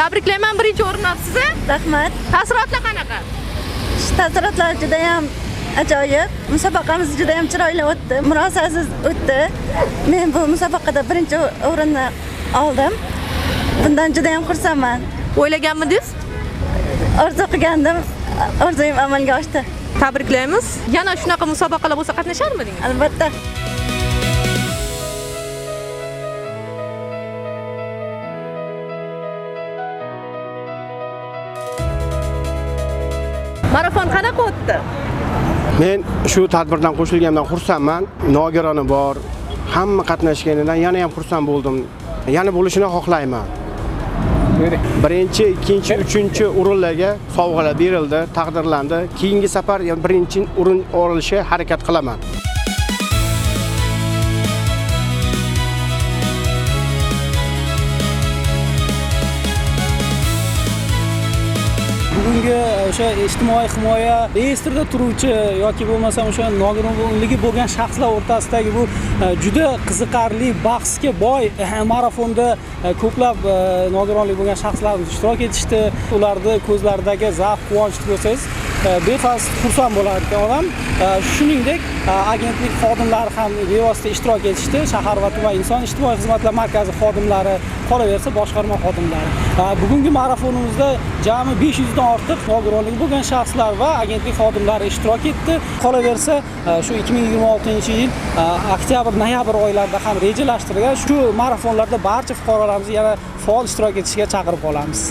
Tabriklayman, birinchi o'rinni olibsiz. Rahmat. Taassurotlar qanaqa? Taassurotlar juda ham ajoyib. Musobaqamiz juda ham chiroyli o'tdi. Murosasiz o'tdi. Men bu musobaqada birinchi o'rinni oldim. Bundan juda ham xursandman. O'ylaganmidingiz? Orzu qilgandim. Orzuyim amalga oshdi. Tabriklaymiz. Yana shunaqa musobaqalar bo'lsa qatnasharmidingiz? Albatta. Marafon qanaqa o'tdi? Men shu tadbirdan qo'shilganimdan xursandman. Nogironi bor, hamma qatnashganidan yana ham xursand bo'ldim. Yana bo'lishini xohlayman. Birinchi, ikkinchi, uchinchi o'rinlarga sovg'alar berildi, taqdirlandi. Keyingi safar birinchi o'rin olishga harakat qilaman. Bugungi o'sha ijtimoiy himoya reyestrida turuvchi yoki bo'lmasam o'sha nogironligi bo'lgan shaxslar o'rtasidagi bu juda qiziqarli bahsga boy marafonda ko'plab nogironligi bo'lgan shaxslar ishtirok etishdi. Ularning ko'zlaridagi zavq, quvonchni ko'rsangiz befas xursand bo'lar ekan odam. Shuningdek, agentlik xodimlari ham bevosita ishtirok etishdi. Shahar va tuman inson ijtimoiy xizmatlar markazi xodimlari, qolaversa boshqarma xodimlari. Bugungi marafonimizda jami 500 dan ortiq nogironligi bo'lgan shaxslar va agentlik xodimlari ishtirok etdi. Qolaversa, shu 2026-yil oktyabr-noyabr oylarida ham rejalashtirilgan shu marafonlarda barcha fuqarolarimizni yana faol ishtirok etishga chaqirib qolamiz.